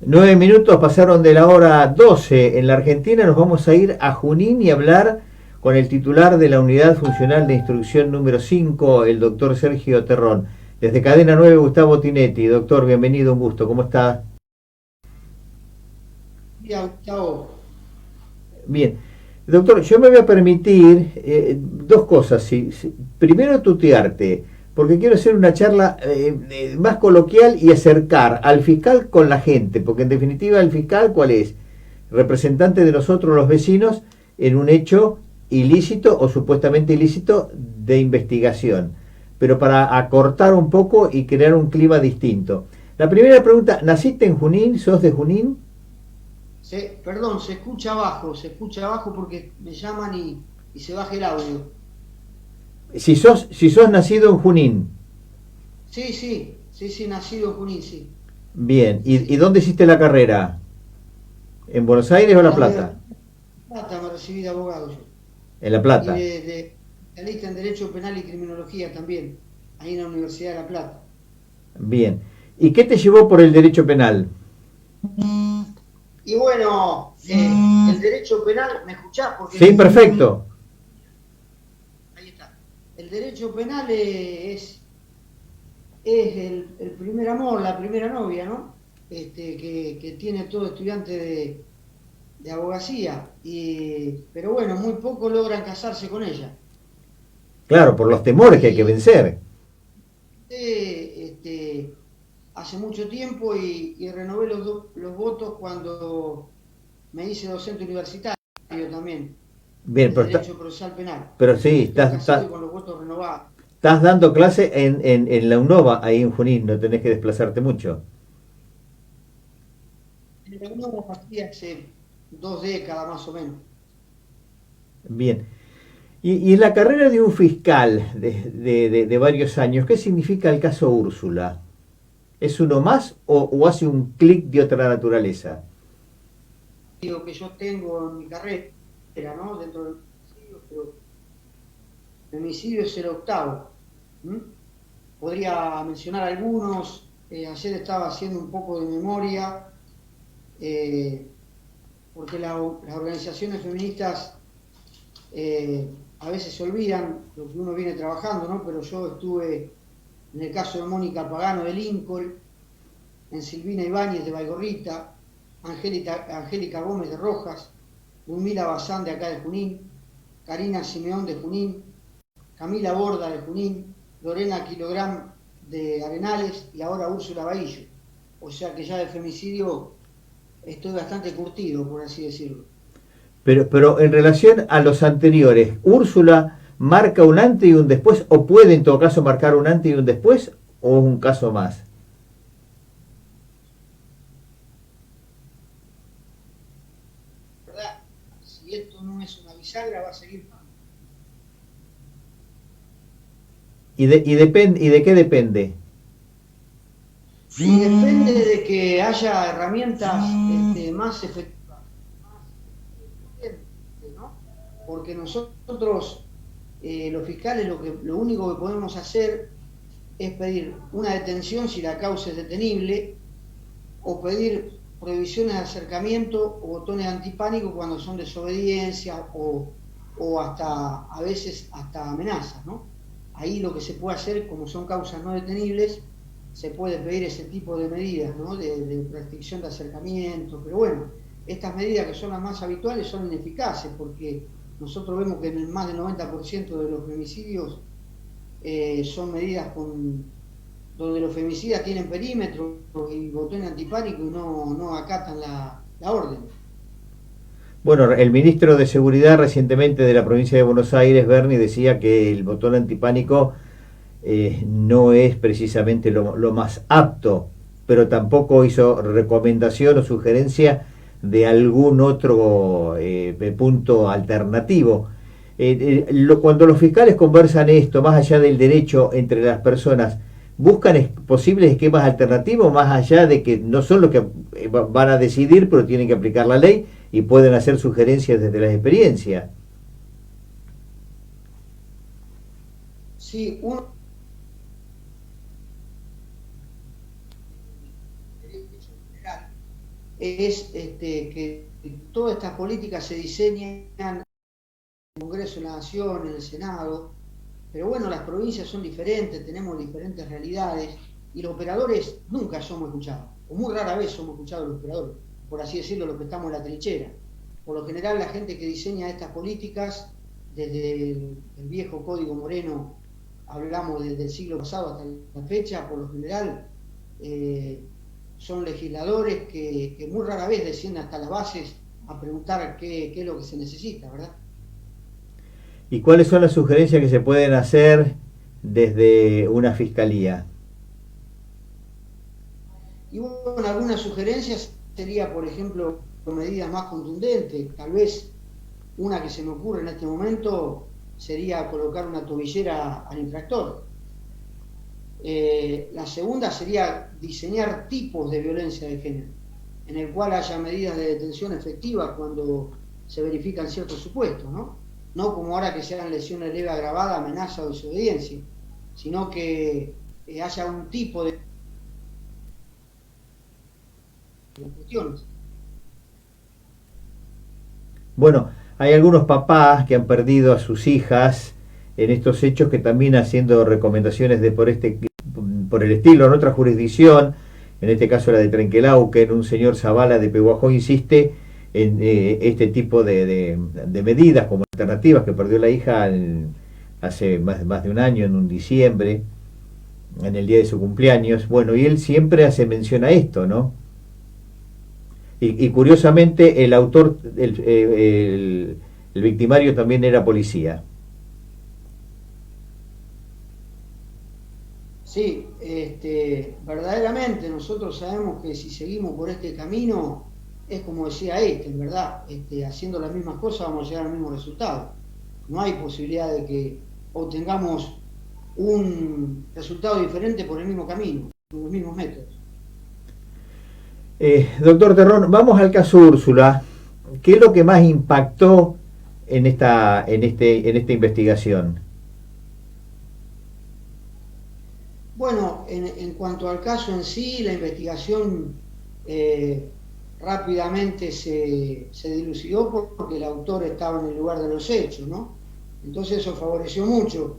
9 minutos pasaron de la hora 12 en la Argentina. Nos vamos a ir a Junín y hablar con el titular de la Unidad Funcional de Instrucción número 5, el doctor Sergio Terrón. Desde Cadena 9, Gustavo Tinetti. Doctor, bienvenido, un gusto. ¿Cómo está? Mira, Gustavo, Bien. Doctor, yo me voy a permitir dos cosas. Primero, tutearte, porque quiero hacer una charla más coloquial y acercar al fiscal con la gente, porque en definitiva el fiscal, ¿cuál es? Representante de nosotros los vecinos en un hecho ilícito o supuestamente ilícito de investigación, pero para acortar un poco y crear un clima distinto. La primera pregunta, ¿naciste en Junín? ¿Sos de Junín? perdón, se escucha abajo porque me llaman y se baja el audio. Si sos nacido en Junín. Sí, sí, sí, sí, nacido en Junín, sí, Bien, sí, ¿y sí. dónde hiciste la carrera? ¿En Buenos Aires o En La la Plata? Universidad de La Plata me recibí de abogado yo. En La Y Plata. de especialista en Derecho Penal y Criminología también, ahí en la Universidad de La Plata. Bien. ¿Y qué te llevó por el derecho penal? Y bueno, el derecho penal, ¿me escuchás? Porque Sí, perfecto. ahí está. El derecho penal es el primer amor, la primera novia, ¿no? Que tiene todo estudiante de abogacía. Pero bueno, muy pocos logran casarse con ella. Claro, por los temores que hay que Y vencer. hace mucho tiempo y renové los votos cuando me hice docente universitario también, Bien, de Derecho Procesal Penal. pero sí, Y estoy casado y con los votos renovados. estás dando clase en la UNOVA, ahí en Junín, no tenés que desplazarte mucho. En la Unión así hace 2 décadas más o menos. Bien. Y en la carrera de un fiscal de varios años, ¿qué significa el caso Úrsula? ¿Es uno más o hace un clic de otra naturaleza? Digo que yo tengo en mi carrera, ¿no? Dentro del homicidio, pero el homicidio es el octavo. ¿Mm? Podría mencionar algunos. Ayer estaba haciendo un poco de memoria, eh, porque las organizaciones feministas a veces se olvidan lo que uno viene trabajando, ¿no? Pero yo estuve en el caso de Mónica Pagano de Lincoln, en Silvina Ibáñez de Baigorrita, Angélica Gómez de Rojas, Ludmila Bazán de acá de Junín, Karina Simeón de Junín, Camila Borda de Junín, Lorena Kilogram de Arenales y ahora Úrsula Bahillo. O sea que ya de femicidio estoy bastante curtido, por así decirlo. Pero en relación a los anteriores, ¿Úrsula marca un antes y un después o puede en todo caso marcar un antes y un después o es un caso más? ¿Verdad? Si esto no es una bisagra, va a seguir mal. ¿Y de qué depende? Y depende de que haya herramientas más efectivas, más potentes, ¿no? Porque nosotros, los fiscales, lo único que podemos hacer es pedir una detención si la causa es detenible o pedir prohibiciones de acercamiento o botones antipánico cuando son desobediencia o hasta a veces hasta amenazas, ¿no? Ahí lo que se puede hacer, como son causas no detenibles, se puede pedir ese tipo de medidas, ¿no? De restricción de acercamiento, pero bueno, estas medidas que son las más habituales son ineficaces porque nosotros vemos que en el más del 90% de los femicidios son medidas donde los femicidas tienen perímetro y botones antipánicos y no acatan la orden. Bueno, el ministro de Seguridad recientemente de la provincia de Buenos Aires, Berni, decía que el botón antipánico no es precisamente lo más apto, pero tampoco hizo recomendación o sugerencia de algún otro punto alternativo. Cuando los fiscales conversan esto, más allá del derecho entre las personas, buscan posibles esquemas alternativos, más allá de que no son los que van a decidir, pero tienen que aplicar la ley y pueden hacer sugerencias desde la experiencia. Sí, uno derecho general. es que todas estas políticas se diseñan en el Congreso de la Nación, en el Senado, pero bueno, las provincias son diferentes, tenemos diferentes realidades y los operadores nunca somos escuchados, o muy rara vez somos escuchados los operadores, por así decirlo, los que estamos en la trinchera. Por lo general, la gente que diseña estas políticas, desde el viejo Código Moreno, hablamos desde el siglo pasado hasta la fecha, por lo general son legisladores que muy rara vez descienden hasta las bases a preguntar qué es lo que se necesita, ¿verdad? ¿Y cuáles son las sugerencias que se pueden hacer desde una fiscalía? Y bueno, algunas sugerencias sería, por ejemplo, medidas más contundentes. Tal vez una que se me ocurre en este momento sería colocar una tobillera al infractor. La segunda sería diseñar tipos de violencia de género, en el cual haya medidas de detención efectivas cuando se verifican ciertos supuestos, ¿no? No como ahora que sean lesiones leves agravadas, amenaza o desobediencia, sino que haya un tipo de cuestiones. Bueno, hay algunos papás que han perdido a sus hijas en estos hechos que también haciendo recomendaciones de por el estilo en otra jurisdicción, en este caso la de Trenquelauquen, un señor Zavala de Pehuajó insiste en este tipo de medidas como alternativas que perdió la hija hace más de un año, en un diciembre, en el día de su cumpleaños. Bueno, y él siempre hace mención a esto, ¿no? Y curiosamente el autor, el victimario también era policía. Sí, verdaderamente nosotros sabemos que si seguimos por este camino, es como decía en verdad, haciendo las mismas cosas vamos a llegar al mismo resultado. No hay posibilidad de que obtengamos un resultado diferente por el mismo camino, por los mismos métodos. Doctor Terrón, vamos al caso Úrsula. ¿Qué es lo que más impactó en esta investigación? Bueno, en cuanto al caso en sí, la investigación rápidamente se dilucidó porque el autor estaba en el lugar de los hechos, ¿no? Entonces eso favoreció mucho,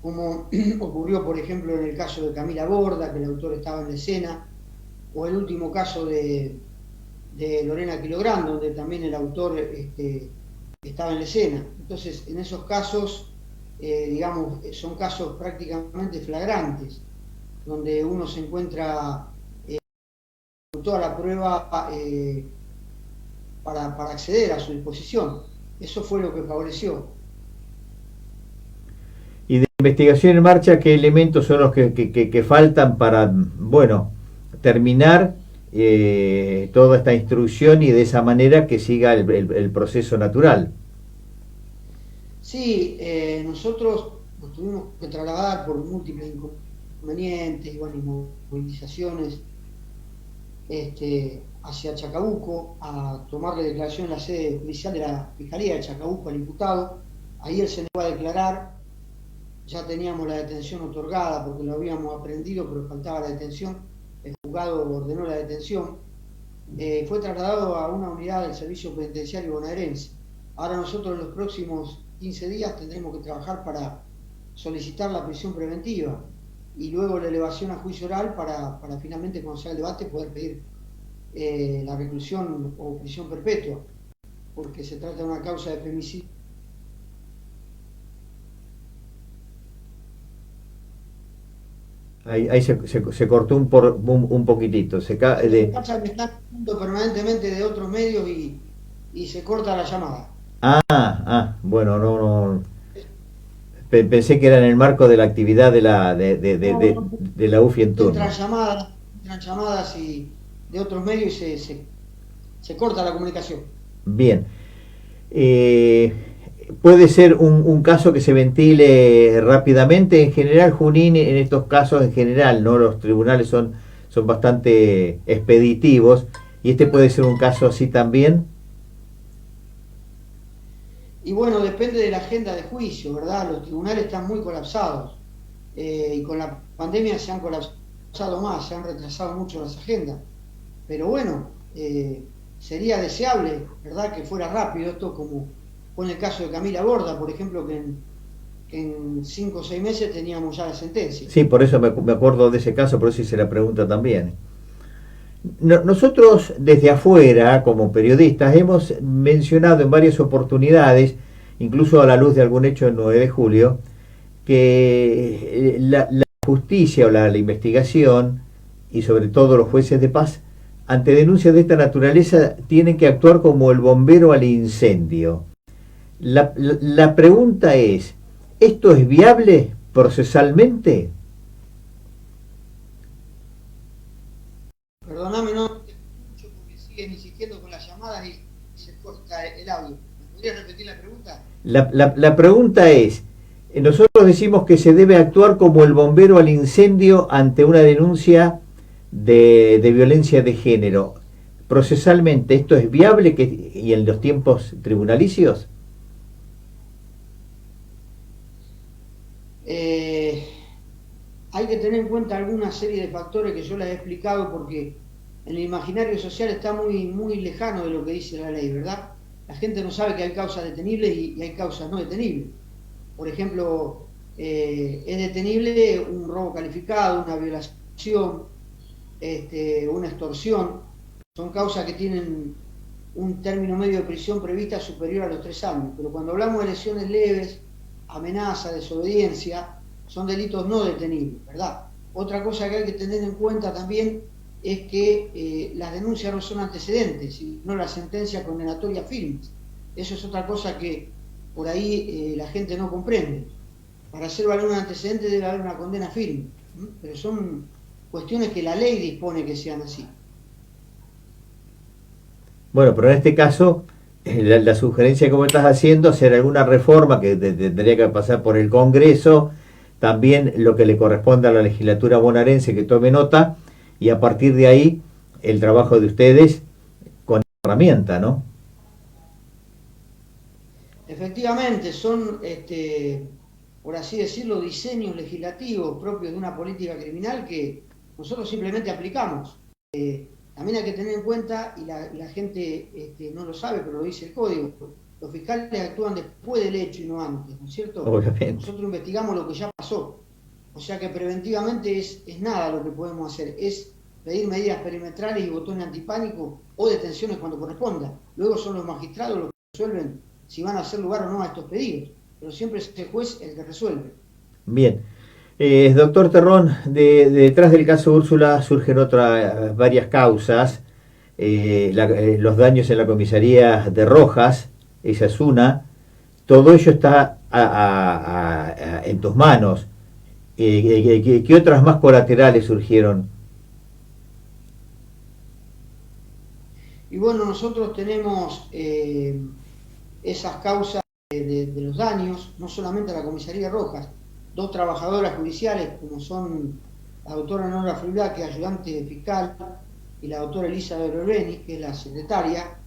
como ocurrió, por ejemplo, en el caso de Camila Borda, que el autor estaba en la escena, o el último caso de Lorena Quilográn, donde también el autor estaba en la escena. Entonces, en esos casos, digamos, son casos prácticamente flagrantes, donde uno se encuentra con toda la prueba para acceder a su disposición. Eso fue lo que favoreció. Y de investigación en marcha, ¿qué elementos son los que faltan para, bueno, terminar toda esta instrucción y de esa manera que siga el proceso natural? Sí, nosotros nos tuvimos que trasladar por múltiples inconvenientes y movilizaciones hacia Chacabuco a tomarle declaración en la sede judicial de la Fiscalía de Chacabuco al imputado. Ahí él se negó a declarar, ya teníamos la detención otorgada porque lo habíamos aprendido, pero faltaba la detención. El juzgado ordenó la detención. Fue trasladado a una unidad del Servicio Penitenciario Bonaerense. Ahora nosotros en los próximos 15 días tendremos que trabajar para solicitar la prisión preventiva y luego la elevación a juicio oral para finalmente, cuando sea el debate, poder pedir la reclusión o prisión perpetua, porque se trata de una causa de femicidio. Ahí se cortó un poquitito. Me están permanentemente de otros medios y se corta la llamada. Bueno, no. Pensé que era en el marco de la actividad de la UFI en turno. Entran llamadas y de otros medios y se corta la comunicación. Bien. Puede ser un caso que se ventile rápidamente. En general, Junín, en estos casos en general, ¿no? Los tribunales son bastante expeditivos y este puede ser un caso así también. Y bueno, depende de la agenda de juicio, ¿verdad? Los tribunales están muy colapsados y con la pandemia se han colapsado más, se han retrasado mucho las agendas. Pero bueno, sería deseable, ¿verdad?, que fuera rápido esto, como fue en el caso de Camila Borda, por ejemplo, que en 5 o 6 meses teníamos ya la sentencia. Sí, por eso me acuerdo de ese caso, por eso hice la pregunta también. Nosotros desde afuera, como periodistas, hemos mencionado en varias oportunidades, incluso a la luz de algún hecho del 9 de julio, que la justicia o la investigación, y sobre todo los jueces de paz, ante denuncias de esta naturaleza, tienen que actuar como el bombero al incendio. La pregunta es, ¿esto es viable procesalmente? Perdóname, no te escucho porque siguen insistiendo con las llamadas y se corta el audio. ¿Me podrías repetir la pregunta? La pregunta es, nosotros decimos que se debe actuar como el bombero al incendio ante una denuncia de violencia de género. ¿Procesalmente esto es viable y en los tiempos tribunalicios? Hay que tener en cuenta alguna serie de factores que yo les he explicado porque en el imaginario social está muy lejano de lo que dice la ley, ¿verdad? La gente no sabe que hay causas detenibles y hay causas no detenibles. Por ejemplo, es detenible un robo calificado, una violación, una extorsión. Son causas que tienen un término medio de prisión prevista superior a los 3 años. Pero cuando hablamos de lesiones leves, amenaza, desobediencia, son delitos no detenibles, ¿verdad? Otra cosa que hay que tener en cuenta también es que las denuncias no son antecedentes, sino las sentencias condenatorias firmes. Eso es otra cosa que por ahí la gente no comprende. Para hacer valer un antecedente debe haber una condena firme, pero son cuestiones que la ley dispone que sean así. Bueno, pero en este caso, la sugerencia que vos estás haciendo, hacer alguna reforma que tendría que pasar por el Congreso, también lo que le corresponde a la legislatura bonaerense que tome nota, y a partir de ahí el trabajo de ustedes con herramienta, ¿no? Efectivamente, son, por así decirlo, diseños legislativos propios de una política criminal que nosotros simplemente aplicamos. También hay que tener en cuenta, y la gente no lo sabe, pero lo dice el código, los fiscales actúan después del hecho y no antes, ¿no es cierto? Obviamente. Nosotros investigamos lo que ya pasó. O sea que preventivamente es nada lo que podemos hacer, es pedir medidas perimetrales y botones antipánico o detenciones cuando corresponda. Luego son los magistrados los que resuelven si van a hacer lugar o no a estos pedidos, pero siempre es el juez el que resuelve. Bien. Doctor Terrón, detrás del caso Úrsula surgen varias causas. Los daños en la comisaría de Rojas, esa es una. Todo ello está en tus manos. ¿Qué otras más colaterales surgieron? Y bueno, nosotros tenemos esas causas de los daños, no solamente a la comisaría Rojas, 2 trabajadoras judiciales, como son la doctora Nora Friulá, que es ayudante fiscal, y la doctora Elisa Berbeni, que es la secretaria,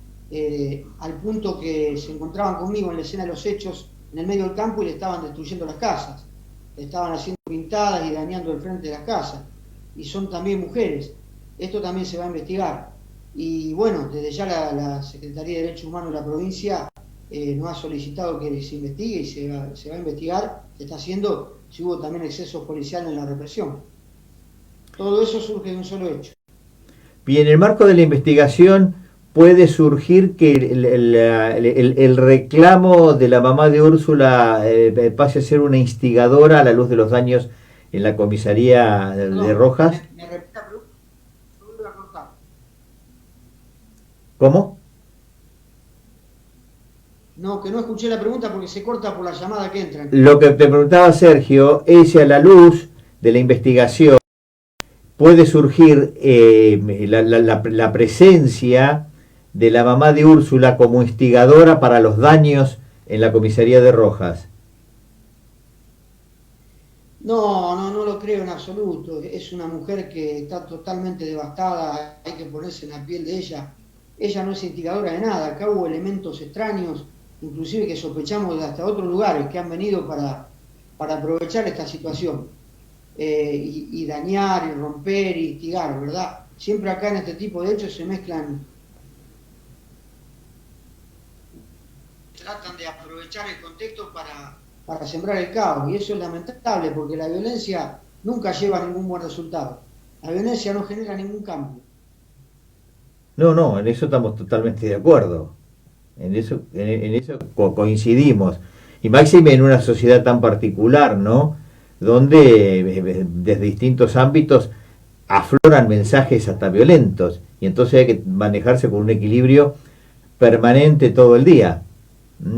al punto que se encontraban conmigo en la escena de los hechos en el medio del campo y le estaban destruyendo las casas, le estaban haciendo pintadas y dañando el frente de las casas, y son también mujeres. Esto también se va a investigar. Y bueno, desde ya la Secretaría de Derechos Humanos de la provincia nos ha solicitado que se investigue y se va a investigar, se está haciendo, si hubo también exceso policial en la represión. Todo eso surge de un solo hecho. Y en el marco de la investigación puede surgir que el reclamo de la mamá de Úrsula pase a ser una instigadora a la luz de los daños en la comisaría de Rojas. Me repita, pero no lo voy a cortar. ¿Cómo? No, que no escuché la pregunta porque se corta por la llamada que entra. Lo que te preguntaba Sergio es si a la luz de la investigación puede surgir la presencia de la mamá de Úrsula como instigadora para los daños en la comisaría de Rojas. No lo creo en absoluto. Es una mujer que está totalmente devastada, hay que ponerse en la piel de ella. Ella no es instigadora de nada. Acá hubo elementos extraños, inclusive que sospechamos de hasta otros lugares que han venido para aprovechar esta situación y dañar y romper y instigar, ¿verdad? Siempre acá en este tipo de hechos se mezclan tratan de aprovechar el contexto para sembrar el caos, y eso es lamentable porque la violencia nunca lleva a ningún buen resultado. La violencia no genera ningún cambio. No, no, en eso estamos totalmente de acuerdo. En eso coincidimos. Y máxime en una sociedad tan particular, ¿no? Donde desde distintos ámbitos afloran mensajes hasta violentos. Y entonces hay que manejarse con un equilibrio permanente todo el día.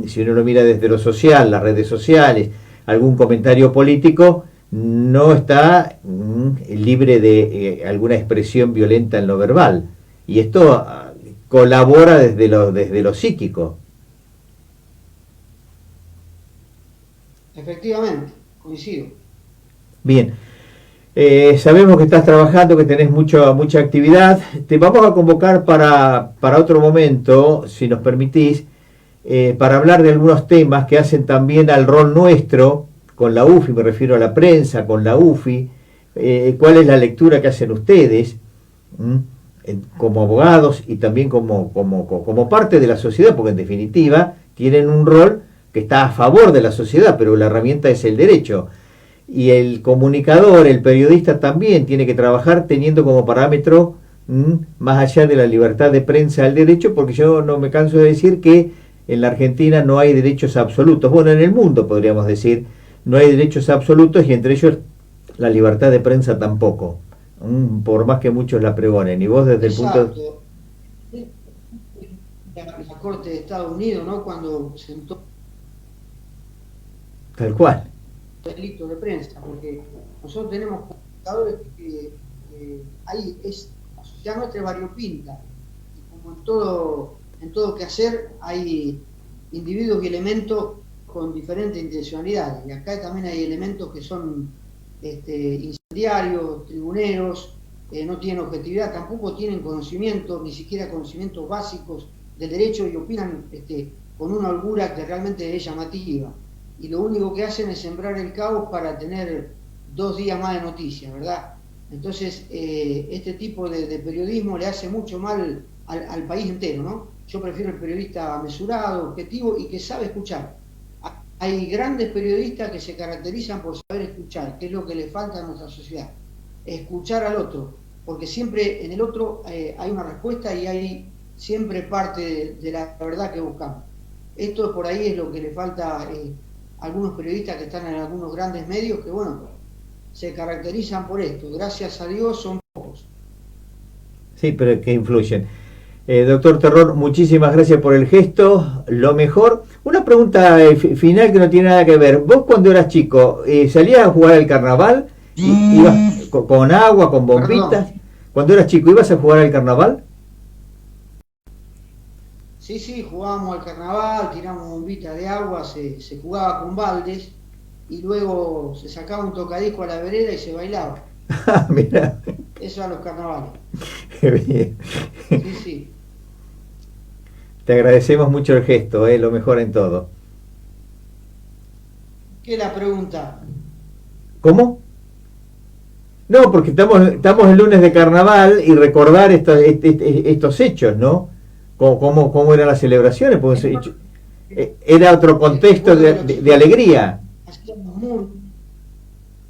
Si uno lo mira desde lo social, las redes sociales, algún comentario político, no está libre de alguna expresión violenta en lo verbal. Y esto colabora desde lo psíquico. Efectivamente, coincido. Bien, sabemos que estás trabajando, que tenés mucha actividad. Te vamos a convocar para otro momento, si nos permitís, para hablar de algunos temas que hacen también al rol nuestro, con la UFI, me refiero a la prensa, con la UFI, cuál es la lectura que hacen ustedes, como abogados y también como parte de la sociedad, porque en definitiva tienen un rol que está a favor de la sociedad, pero la herramienta es el derecho. Y el comunicador, el periodista también tiene que trabajar teniendo como parámetro, más allá de la libertad de prensa, el derecho, porque yo no me canso de decir que en la Argentina no hay derechos absolutos. Bueno, en el mundo podríamos decir, no hay derechos absolutos y entre ellos la libertad de prensa tampoco, por más que muchos la pregonen. Y vos desde Exacto. el punto... La Corte de Estados Unidos, ¿no? Cuando sentó Tal cual. delito de prensa, porque nosotros tenemos comunicadores que ahí es, la sociedad nuestra es variopinta, y como en todo quehacer hay individuos y elementos con diferentes intencionalidades, y acá también hay elementos que son incendiarios, tribuneros, no tienen objetividad, tampoco tienen conocimientos, ni siquiera conocimientos básicos del derecho, y opinan con una holgura que realmente es llamativa. Y lo único que hacen es sembrar el caos para tener 2 días más de noticias, ¿verdad? Entonces, este tipo de periodismo le hace mucho mal al país entero, ¿no? Yo prefiero el periodista mesurado, objetivo y que sabe escuchar. Hay grandes periodistas que se caracterizan por saber escuchar, que es lo que le falta a nuestra sociedad. Escuchar al otro, porque siempre en el otro hay una respuesta y hay siempre parte de la verdad que buscamos. Esto por ahí es lo que le falta algunos periodistas que están en algunos grandes medios que, bueno, se caracterizan por esto. Gracias a Dios son pocos. Sí, pero que influyen. Doctor Terror, muchísimas gracias por el gesto, lo mejor. Una pregunta final que no tiene nada que ver. Vos cuando eras chico, ¿salías a jugar al carnaval? ¿Ibas con agua, con bombitas? Perdón. Cuando eras chico, ¿ibas a jugar al carnaval? Sí, jugábamos al carnaval, tiramos bombitas de agua, se jugaba con baldes y luego se sacaba un tocadisco a la vereda y se bailaba. Mira. Eso eran los carnavales. Bien. Sí. Te agradecemos mucho el gesto, lo mejor en todo. ¿Qué es la pregunta? ¿Cómo? No, porque estamos el lunes de carnaval y recordar estos hechos, ¿no? ¿Cómo eran las celebraciones? Porque era otro contexto de alegría.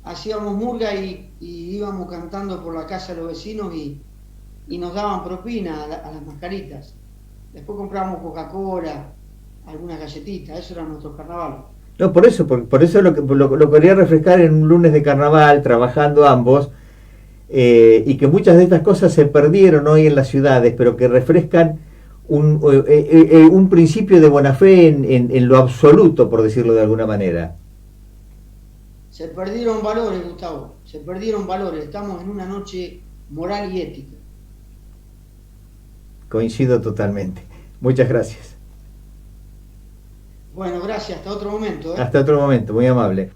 Hacíamos murga y íbamos cantando por la casa de los vecinos y nos daban propina a las mascaritas. Después comprábamos Coca-Cola, algunas galletitas, eso era nuestro carnaval. No, por eso lo quería refrescar en un lunes de carnaval, trabajando ambos, y que muchas de estas cosas se perdieron hoy en las ciudades, pero que refrescan un principio de buena fe en lo absoluto, por decirlo de alguna manera. Se perdieron valores, Gustavo, se perdieron valores. Estamos en una noche moral y ética. Coincido totalmente. Muchas gracias. Bueno, gracias. Hasta otro momento. Hasta otro momento, muy amable.